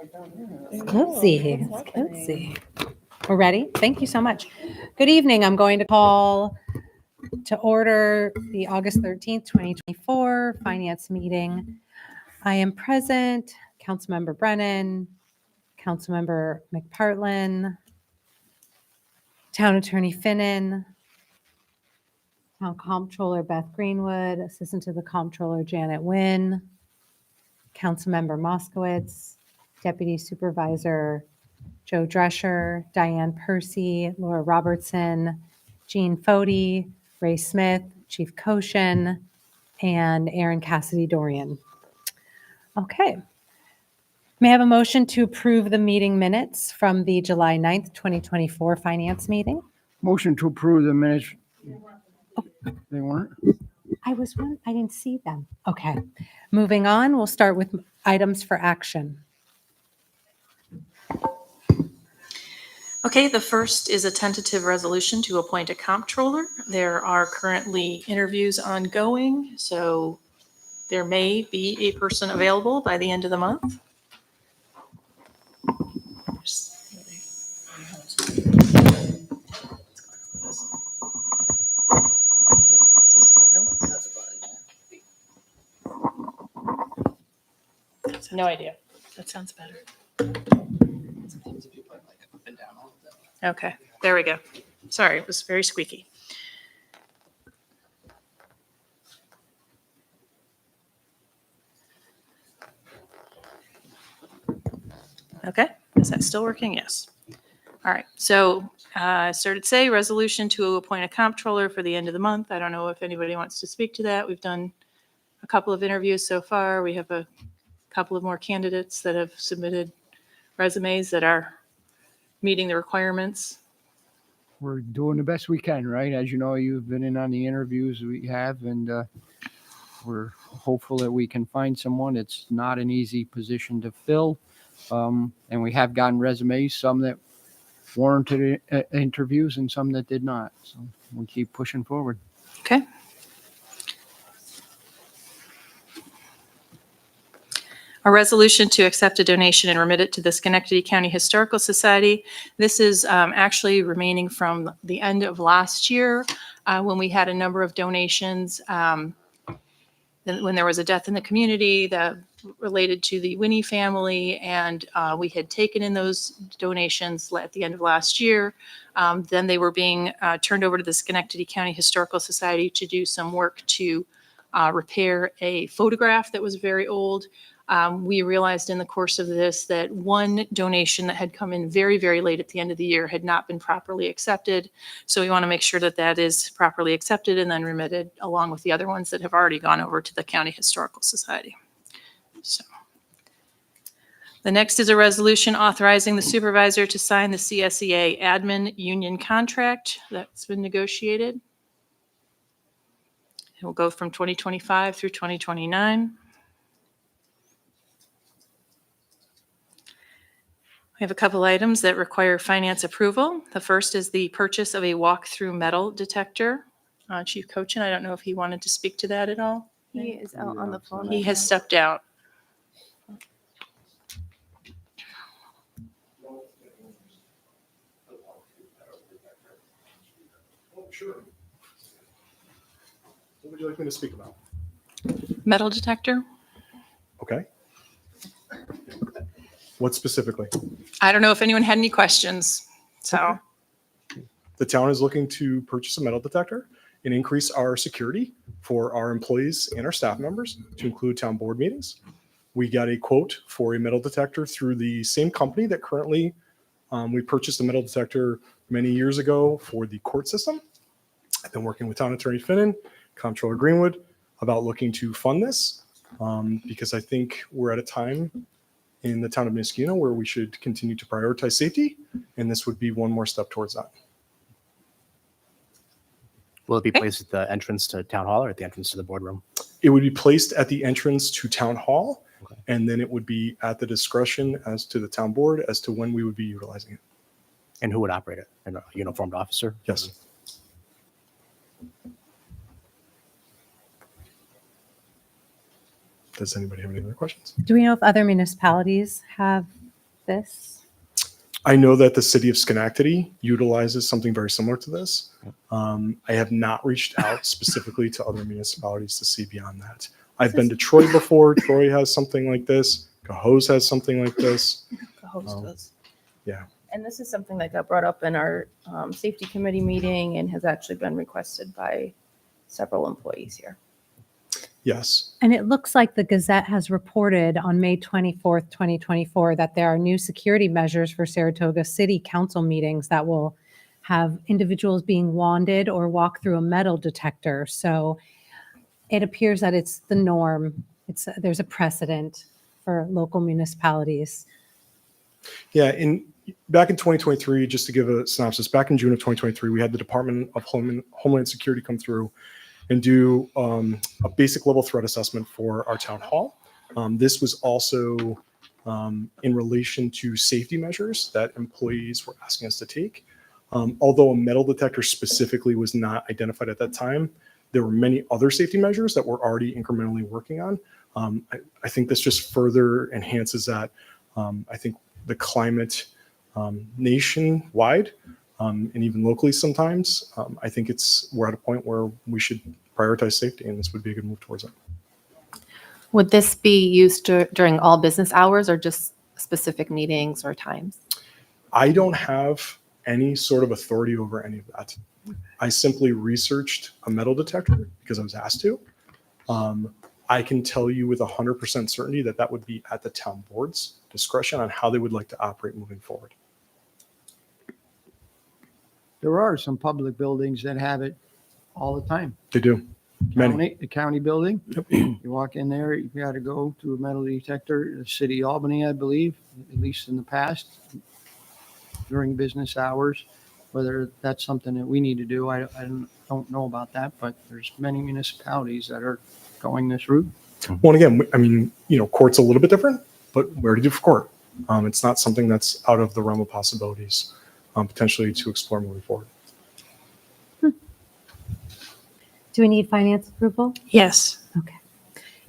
It's cozy. It's cozy. We're ready? Thank you so much. Good evening. I'm going to call to order the August 13th, 2024 Finance meeting. I am present, Councilmember Brennan, Councilmember McPartlin, Town Attorney Finnan, Town Comptroller Beth Greenwood, Assistant to the Comptroller Janet Nguyen, Councilmember Moskowitz, Deputy Supervisor Joe Drescher, Diane Percy, Laura Robertson, Jean Fody, Ray Smith, Chief Koshin, and Aaron Cassidy Dorian. Okay. May I have a motion to approve the meeting minutes from the July 9th, 2024 Finance meeting? Motion to approve the minutes. They weren't? I didn't see them. Okay. Moving on, we'll start with items for action. Okay, the first is a tentative resolution to appoint a comptroller. There are currently interviews ongoing, so there may be a person available by the end of the month. No idea. That sounds better. Okay, there we go. Sorry, it was very squeaky. Okay, is that still working? Yes. All right, so I started to say resolution to appoint a comptroller for the end of the month. I don't know if anybody wants to speak to that. We've done a couple of interviews so far. We have a couple of more candidates that have submitted resumes that are meeting the requirements. We're doing the best we can, right? As you know, you've been in on the interviews we have, and we're hopeful that we can find someone. It's not an easy position to fill. And we have gotten resumes, some that warranted interviews and some that did not. So we keep pushing forward. Okay. A resolution to accept a donation and remit it to the Schenectady County Historical Society. This is actually remaining from the end of last year when we had a number of donations. When there was a death in the community that related to the Winnie family, and we had taken in those donations at the end of last year. Then they were being turned over to the Schenectady County Historical Society to do some work to repair a photograph that was very old. We realized in the course of this that one donation that had come in very, very late at the end of the year had not been properly accepted. So we want to make sure that that is properly accepted and then remitted along with the other ones that have already gone over to the County Historical Society. So the next is a resolution authorizing the supervisor to sign the CSEA admin union contract that's been negotiated. It will go from 2025 through 2029. We have a couple items that require finance approval. The first is the purchase of a walk-through metal detector. Chief Kochin, I don't know if he wanted to speak to that at all. He is out on the phone. He right has now. stepped out. Sure. What would you like me to speak about? Metal detector? Okay. What specifically? I don't know if anyone had any questions. So, The town is looking to purchase a metal detector and increase our security for our employees and our staff members to include town board meetings. We got a quote for a metal detector through the same company that currently we purchased a metal detector many years ago for the court system. I've been working with Town Attorney Finnan, Comptroller Greenwood about looking to fund this because I think we're at a time in the town of Niskuna where we should continue to prioritize safety, and this would be one more step towards that. Will it be placed at the entrance to town hall or at the entrance to the boardroom? It would be placed at the entrance to town hall, and then it would be at the discretion as to the town board as to when we would be utilizing it. And who would operate it? A uniformed officer? Yes. Does anybody have any other questions? Do we know if other municipalities have this? I know that the city of Schenectady utilizes something very similar to this. I have not reached out specifically to other municipalities to see beyond that. I've been to Troy before. Troy has something like this. Cohoes has something like this. The host Oh. does. Yeah. And this is something that got brought up in our safety committee meeting and has actually been requested by several employees here. Yes. And it looks like the Gazette has reported on May 24th, 2024, that there are new security measures for Saratoga City Council meetings that will have individuals being wanded or walk through a metal detector. So it appears that it's the norm. There's a precedent for local municipalities. Yeah. Back in 2023, just to give a synopsis, back in June of 2023, we had the Department of Homeland Security come through and do a basic level threat assessment for our town hall. This was also in relation to safety measures that employees were asking us to take. Although a metal detector specifically was not identified at that time, there were many other safety measures that we're already incrementally working on. I think this just further enhances that. I think the climate nationwide and even locally sometimes, I think we're at a point where we should prioritize safety, and this would be a good move towards it. Would this be used during all business hours or just specific meetings or times? I don't have any sort of authority over any of that. I simply researched a metal detector because I was asked to. I can tell you with 100% certainty that that would be at the town board's discretion on how they would like to operate moving forward. There are some public buildings that have it all the time. They do. Many. The county building, Yep. you walk in there, you got to go to a metal detector. The city of Albany, I believe, at least in the past, during business hours. Whether that's something that we need to do, I don't know about that, but there's many municipalities that are going this route. Well, and again, I mean, court's a little bit different, but where to do for court? It's not something that's out of the realm of possibilities, potentially to explore moving forward. Do we need finance approval? Yes. Okay.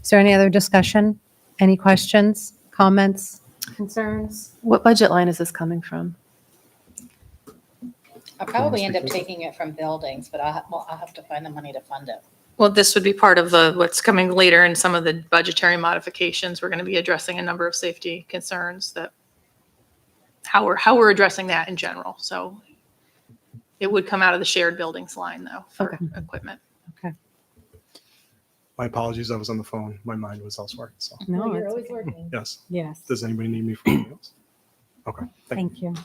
Is there any other discussion? Any questions, comments, concerns? What budget line is this coming from? I'll probably end up taking it from buildings, but I'll have to find the money to fund it. Well, this would be part of what's coming later in some of the budgetary modifications. We're going to be addressing a number of safety concerns how we're addressing that in general. So it would come out of the shared buildings line though for equipment. My apologies, I was on the phone. My mind was elsewhere. So, No, You're it's always okay. working. yes. Yes. Does anybody need me for anything else? Okay. Thank you. Thank you.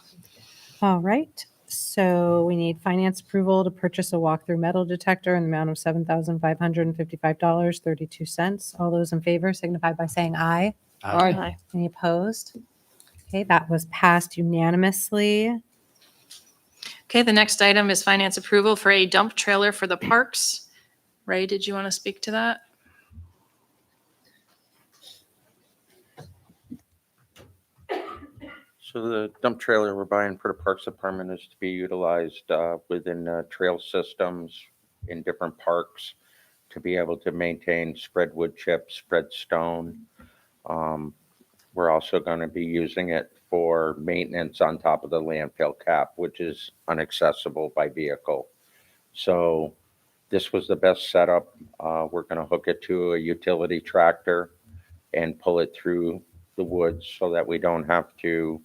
All right. So we need finance approval to purchase a walk-through metal detector in the amount of $7,555.32. All those in favor signify by saying aye. Aye. Any opposed? Okay, that was passed unanimously. Okay, the next item is finance approval for a dump trailer for the parks. Ray, did you want to speak to that? So the dump trailer we're buying for the Parks Department is to be utilized within trail systems in different parks to be able to maintain spread wood chips, spread stone. We're also going to be using it for maintenance on top of the landfill cap, which is inaccessible by vehicle. So this was the best setup. We're going to hook it to a utility tractor and pull it through the woods so that we don't have to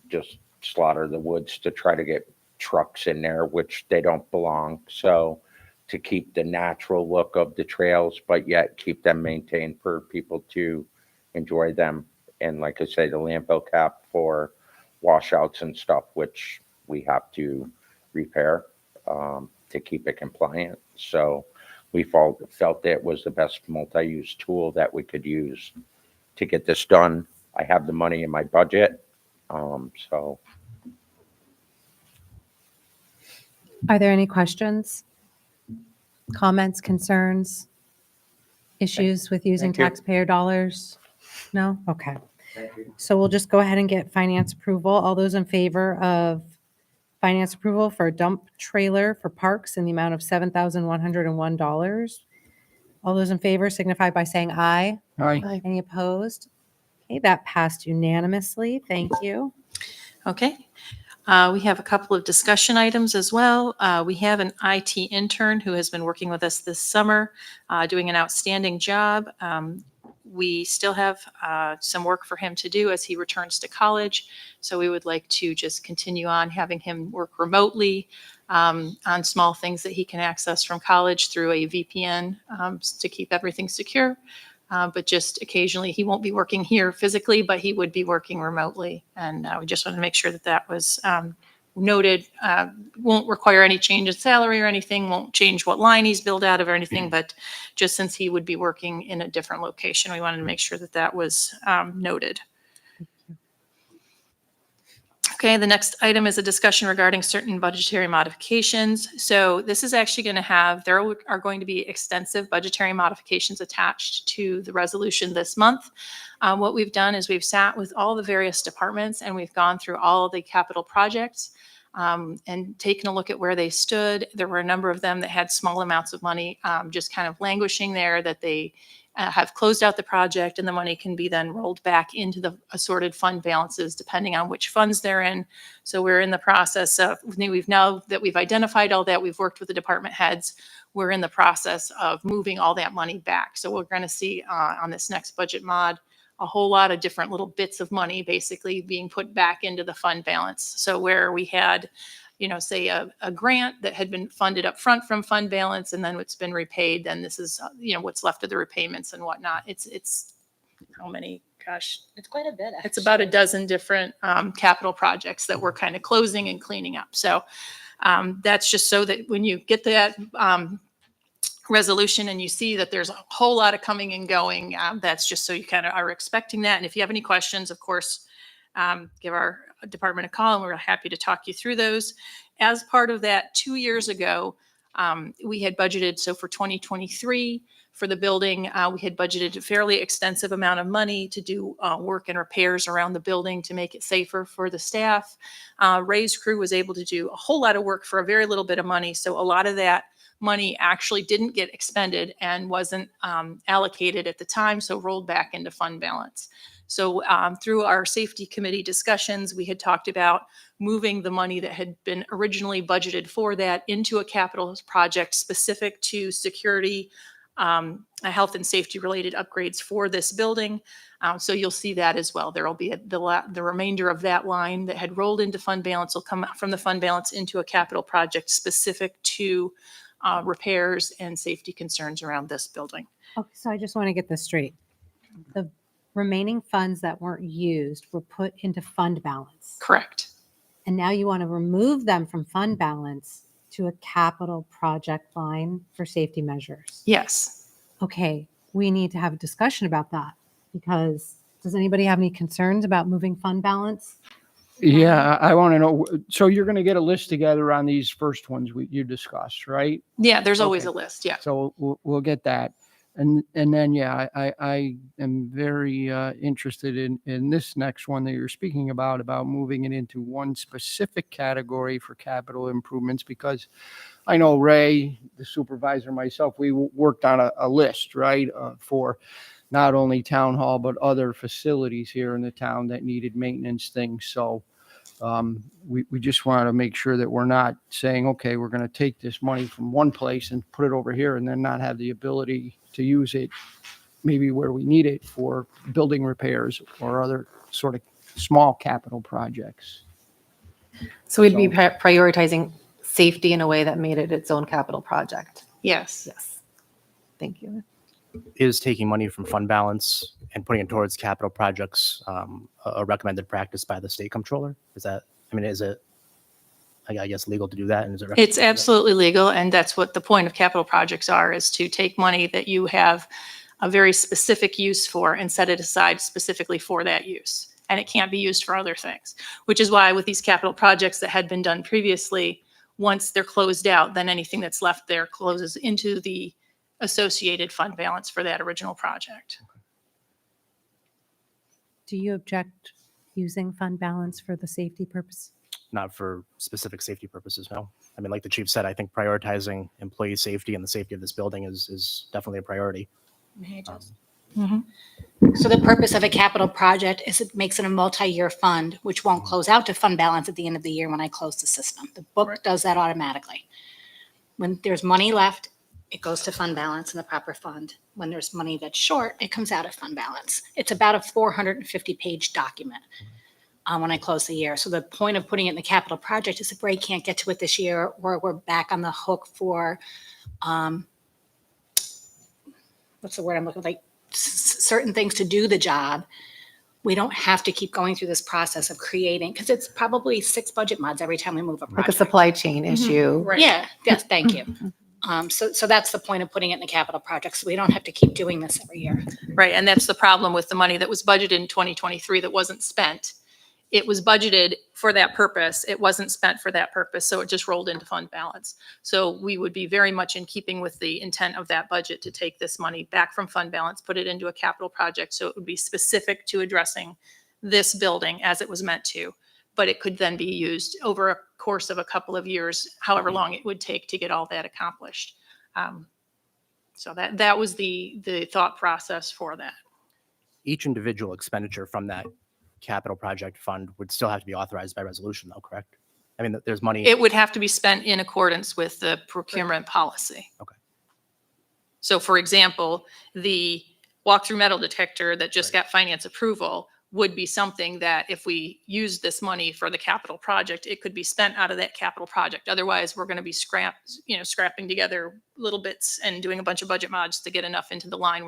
just slaughter the woods to try to get trucks in there, which they don't belong. So to keep the natural look of the trails, but yet keep them maintained for people to enjoy them. And like I say, the landfill cap for washouts and stuff, which we have to repair to keep it compliant. So we felt it was the best multi-use tool that we could use to get this done. I have the money in my budget. So Are there any questions, comments, concerns, issues with using Thank you. taxpayer dollars? No? Okay. So we'll just go ahead and get finance approval. All those in favor of finance approval for a dump trailer for parks in the amount of $7,101. All those in favor signify by saying aye. All right, Any opposed? Okay, that passed unanimously. Thank you. Okay. We have a couple of discussion items as well. We have an IT intern who has been working with us this summer, doing an outstanding job. We still have some work for him to do as he returns to college. So we would like to just continue on having him work remotely on small things that he can access from college through a VPN to keep everything secure. But just occasionally, he won't be working here physically, but he would be working remotely. And we just wanted to make sure that that was noted. Won't require any change in salary or anything, won't change what line he's billed out of or anything, but just since he would be working in a different location, we wanted to make sure that that was noted. Okay, the next item is a discussion regarding certain budgetary modifications. So this is actually going to have, there are going to be extensive budgetary modifications attached to the resolution this month. What we've done is we've sat with all the various departments and we've gone through all of the capital projects and taken a look at where they stood. There were a number of them that had small amounts of money just kind of languishing there that they have closed out the project, and the money can be then rolled back into the assorted fund balances depending on which funds they're in. So we're in the process of, now that we've identified all that, we've worked with the department heads, we're in the process of moving all that money back. So we're going to see on this next budget mod a whole lot of different little bits of money basically being put back into the fund balance. So where we had, say a grant that had been funded up front from fund balance and then it's been repaid, then this is, what's left of the repayments and whatnot. It's how many, gosh, It's quite a bit. it's about a dozen different capital projects that we're kind of closing and cleaning up. So that's just so that when you get that resolution and you see that there's a whole lot of coming and going, that's just so you kind of are expecting that. And if you have any questions, of course, give our department a call and we're happy to talk you through those. As part of that, 2 years ago, we had budgeted, so for 2023, for the building, we had budgeted a fairly extensive amount of money to do work and repairs around the building to make it safer for the staff. Ray's crew was able to do a whole lot of work for a very little bit of money. So a lot of that money actually didn't get expended and wasn't allocated at the time, so rolled back into fund balance. So through our safety committee discussions, we had talked about moving the money that had been originally budgeted for that into a capital project specific to security, health and safety related upgrades for this building. So you'll see that as well. There will be the remainder of that line that had rolled into fund balance will come from the fund balance into a capital project specific to repairs and safety concerns around this building. Okay, so I just want to get this straight. The remaining funds that weren't used were put into fund balance. Correct. And now you want to remove them from fund balance to a capital project line for safety measures. Yes. Okay, we need to have a discussion about that because does anybody have any concerns about moving fund balance? Yeah, I want to know. So you're going to get a list together on these first ones you discussed, right? Yeah, there's always Okay. a list. Yeah. So we'll get that. And then, yeah, I am very interested in this next one that you're speaking about moving it into one specific category for capital improvements, because I know Ray, the supervisor, myself, we worked on a list, right, for not only town hall, but other facilities here in the town that needed maintenance things. So we just want to make sure that we're not saying, okay, we're going to take this money from one place and put it over here and then not have the ability to use it maybe where we need it for building repairs or other sort of small capital projects. So we'd be prioritizing safety in a way that made it its own capital project. Yes. Yes. Thank you. Is taking money from fund balance and putting it towards capital projects a recommended practice by the state comptroller? Is that, is it, I guess, legal to do that? And is it It's absolutely legal. And that's what the point of capital projects are, is to take money that you have a very specific use for and set it aside specifically for that use. And it can't be used for other things, which is why with these capital projects that had been done previously, once they're closed out, then anything that's left there closes into the associated fund balance for that original project. Do you object using fund balance for the safety purpose? not for specific safety purposes, no. Like the chief said, I think prioritizing employee safety and the safety of this building is definitely a priority. May I just So the purpose of a capital project is it makes it a multi-year fund, which won't close out to fund balance at the end of the year when I close the system. The book does that automatically. When there's money left, it goes to fund balance in the proper fund. When there's money that's short, it comes out of fund balance. It's about a 450-page document when I close the year. So the point of putting it in the capital project is if Ray can't get to it this year, or we're back on the hook for, what's the word I'm looking for? Like certain things to do the job, we don't have to keep going through this process of creating, because it's probably 6 budget mods every time we move a Like a project. supply chain issue. Yeah, yes, thank you. So that's the point of putting it in the capital project, so we don't have to keep doing this every year. Right, and that's the problem with the money that was budgeted in 2023 that wasn't spent. It was budgeted for that purpose. It wasn't spent for that purpose, so it just rolled into fund balance. So we would be very much in keeping with the intent of that budget to take this money back from fund balance, put it into a capital project, so it would be specific to addressing this building as it was meant to. But it could then be used over a course of a couple of years, however long it would take to get all that accomplished. So that was the thought process for that. Each individual expenditure from that capital project fund would still have to be authorized by resolution, though, correct? I mean, there's money. It would have to be spent in accordance with the procurement policy. Okay. So for example, the walk-through metal detector that just got finance approval would be something that if we use this money for the capital project, it could be spent out of that capital project. Otherwise, we're going to be scrapping together little bits and doing a bunch of budget mods to get enough into the line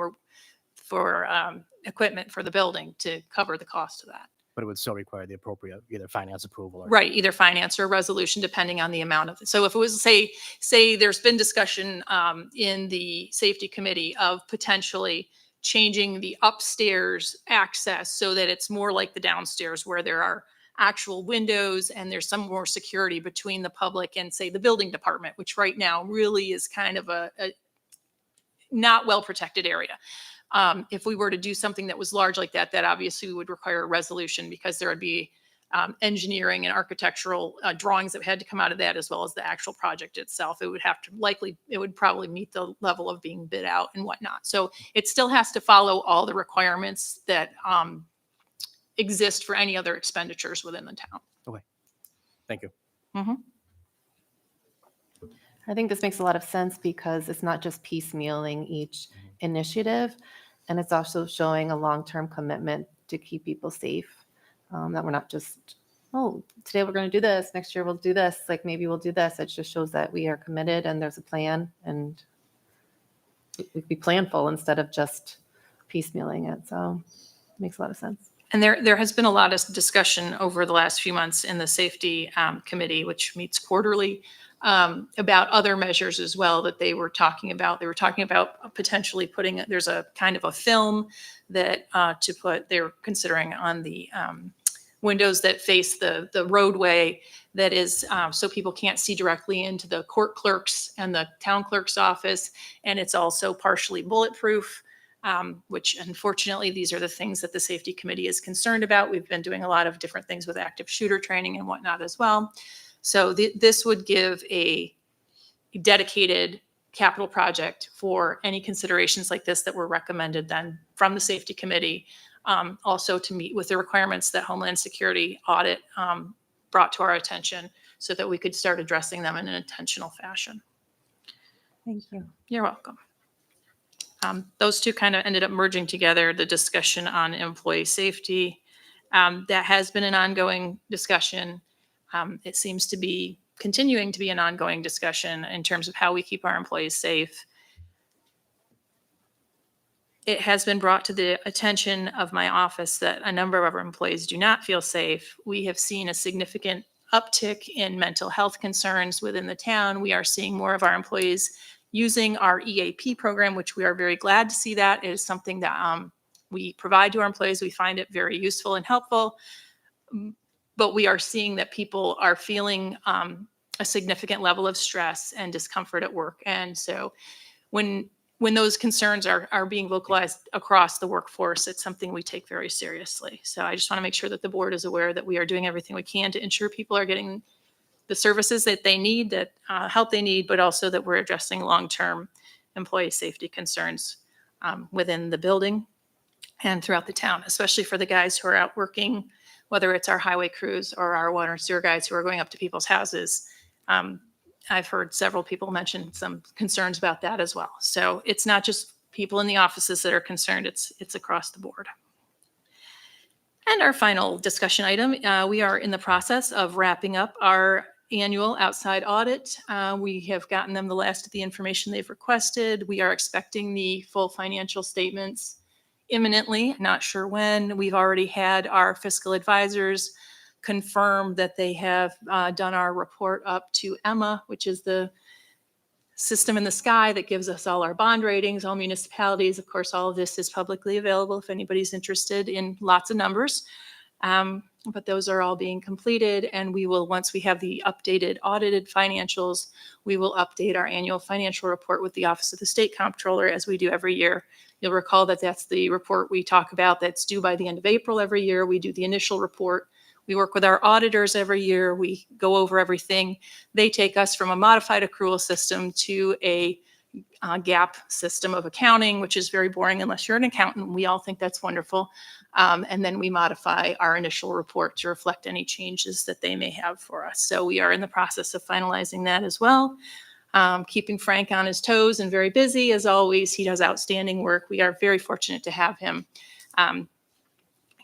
for equipment for the building to cover the cost of that. But it would still require the appropriate either finance approval or. Right, either finance or resolution, depending on the amount of it. So if it was, say there's been discussion in the safety committee of potentially changing the upstairs access so that it's more like the downstairs where there are actual windows and there's some more security between the public and, say, the building department, which right now really is kind of a not well-protected area. If we were to do something that was large like that, that obviously would require a resolution because there would be engineering and architectural drawings that had to come out of that, as well as the actual project itself. It would probably meet the level of being bid out and whatnot. So it still has to follow all the requirements that exist for any other expenditures within the town. Thank you. I think this makes a lot of sense because it's not just piecemealing each initiative, and it's also showing a long-term commitment to keep people safe. That we're not just, oh, today we're going to do this, next year we'll do this, like maybe we'll do this. It just shows that we are committed and there's a plan, and we be planful instead of just piecemealing it. So it makes a lot of sense. And there has been a lot of discussion over the last few months in the safety committee, which meets quarterly, about other measures as well that they were talking about. They were talking about potentially there's a kind of a film that they're considering on the windows that face the roadway that is so people can't see directly into the court clerk's and the town clerk's office. And it's also partially bulletproof. Which unfortunately, these are the things that the safety committee is concerned about. We've been doing a lot of different things with active shooter training and whatnot as well. So this would give a dedicated capital project for any considerations like this that were recommended then from the safety committee, also to meet with the requirements that Homeland Security audit brought to our attention so that we could start addressing them in an intentional fashion. Thank you. You're welcome. Those two kind of ended up merging together, the discussion on employee safety. That has been an ongoing discussion. It seems to be continuing to be an ongoing discussion in terms of how we keep our employees safe. It has been brought to the attention of my office that a number of our employees do not feel safe. We have seen a significant uptick in mental health concerns within the town. We are seeing more of our employees using our EAP program, which we are very glad to see. That it is something that we provide to our employees. We find it very useful and helpful. But we are seeing that people are feeling a significant level of stress and discomfort at work. And so when those concerns are being vocalized across the workforce, it's something we take very seriously. So I just want to make sure that the board is aware that we are doing everything we can to ensure people are getting the services that they need, that help they need, but also that we're addressing long-term employee safety concerns within the building and throughout the town, especially for the guys who are out working, whether it's our highway crews or our water and sewer guys who are going up to people's houses. I've heard several people mention some concerns about that as well. So it's not just people in the offices that are concerned, it's across the board. And our final discussion item, we are in the process of wrapping up our annual outside audit. We have gotten them the last of the information they've requested. We are expecting the full financial statements imminently, not sure when. We've already had our fiscal advisors confirm that they have done our report up to Emma, which is the system in the sky that gives us all our bond ratings, all municipalities. Of course, all of this is publicly available if anybody's interested in lots of numbers. But those are all being completed, and we will, once we have the updated audited financials, we will update our annual financial report with the Office of the State Comptroller as we do every year. You'll recall that that's the report we talk about that's due by the end of April every year. We do the initial report. We work with our auditors every year. We go over everything. They take us from a modified accrual system to a GAAP system of accounting, which is very boring unless you're an accountant. We all think that's wonderful. And then we modify our initial report to reflect any changes that they may have for us. So we are in the process of finalizing that as well. Keeping Frank on his toes and very busy as always. He does outstanding work. We are very fortunate to have him.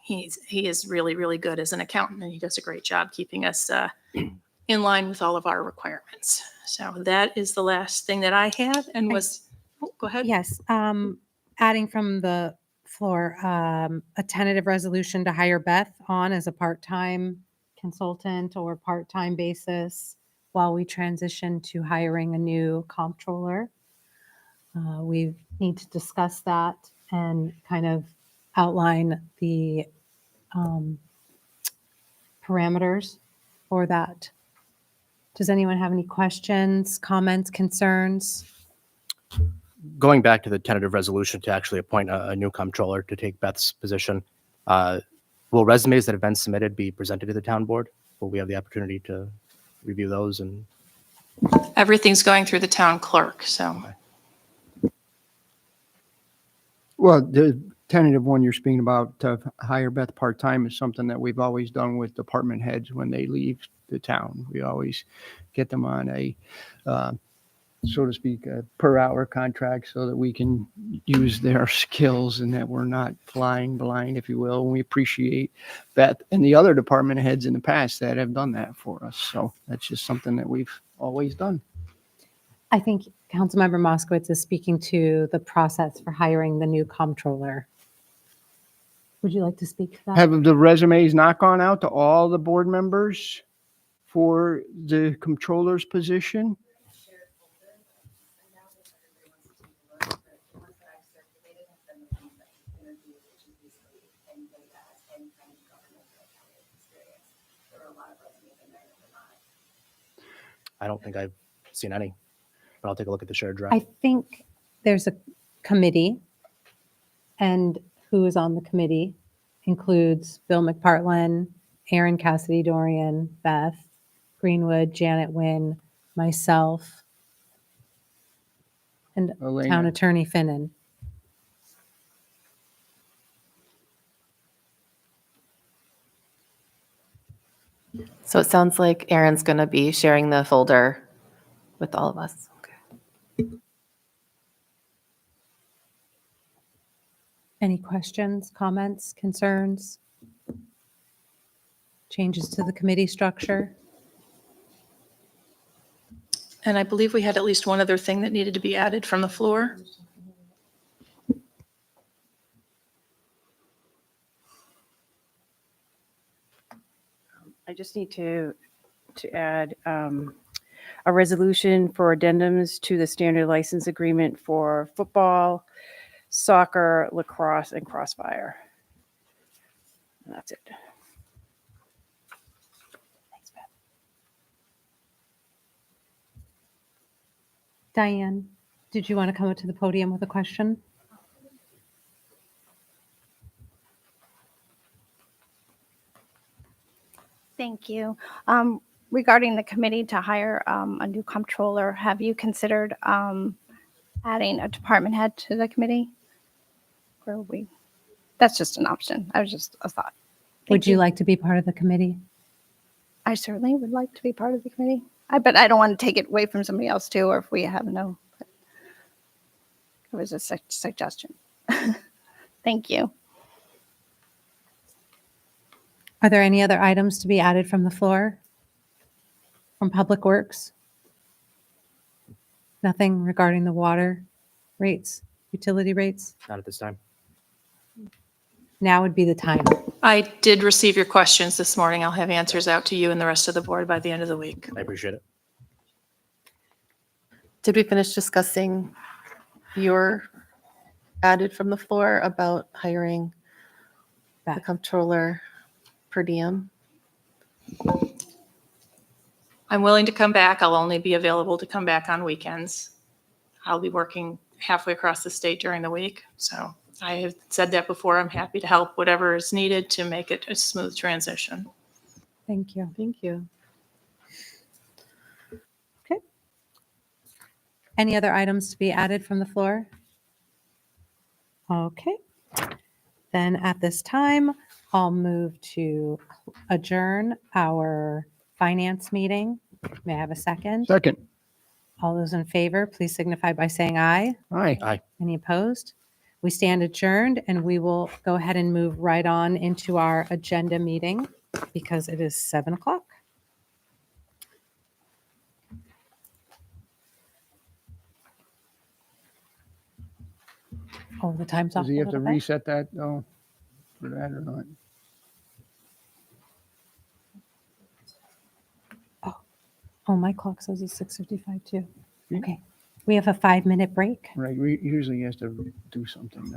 He is really, really good as an accountant, and he does a great job keeping us in line with all of our requirements. So that is the last thing that I had and was, go ahead. Yes, adding from the floor, a tentative resolution to hire Beth on as a part-time consultant or part-time basis while we transition to hiring a new comptroller. We need to discuss that and kind of outline the parameters for that. Does anyone have any questions, comments, concerns? Going back to the tentative resolution to actually appoint a new comptroller to take Beth's position, will resumes that have been submitted be presented to the town board? Will we have the opportunity to review those? And Everything's going through the town clerk, so. Well, the tentative one you're speaking about to hire Beth part-time is something that we've always done with department heads when they leave the town. We always get them on a, so to speak, a per hour contract so that we can use their skills and that we're not flying blind, if you will. And we appreciate Beth and the other department heads in the past that have done that for us. So that's just something that we've always done. I think Councilmember Moskowitz is speaking to the process for hiring the new comptroller. Would you like to speak to that? Have the resumes not gone out to all the board members for the comptroller's position? I don't think I've seen any, but I'll take a look at the shared drive. I think there's a committee, and who is on the committee includes Bill McPartlin, Aaron Cassidy Dorian, Beth Greenwood, Janet Wynn, myself, and Elena. Town Attorney Finnan. So it sounds like Aaron's going to be sharing the folder with all of us. Okay. Any questions, comments, concerns? Changes to the committee structure? And I believe we had at least one other thing that needed to be added from the floor. I just need to add a resolution for addendums to the standard license agreement for football, soccer, lacrosse, and crossfire. And that's it. Thanks, Beth. Diane, did you want to come up to the podium with a question? Thank you. Regarding the committee to hire a new comptroller, have you considered adding a department head to the committee? Or we? that's just an option. I was just a thought. Would Thank you like to be part of the committee? I certainly would like to be part of the committee. But I don't want to take it away from somebody else too, or if we have no. It was a suggestion. Thank you. Are there any other items to be added from the floor? From Public Works? Nothing regarding the water rates, utility rates? Not at this time. Now would be the time. I did receive your questions this morning. I'll have answers out to you and the rest of the board by the end of the week. I appreciate it. Did we finish discussing your added from the floor about hiring the Beth. comptroller per diem? I'm willing to come back. I'll only be available to come back on weekends. I'll be working halfway across the state during the week. So I have said that before. I'm happy to help whatever is needed to make it a smooth transition. Thank you. Thank you. Any other items to be added from the floor? Okay. Then at this time, I'll move to adjourn our finance meeting. May I have a second? Second. All those in favor, please signify by saying aye. Aye. Any opposed? We stand adjourned and we will go ahead and move right on into our agenda meeting because it is 7 o'clock. Oh, the time's off Does a he have to little bit. reset that though, for that or not? Oh, my clock says it's 6:55 too. Yeah. Okay. We have a 5-minute break. Right, usually he has to do something.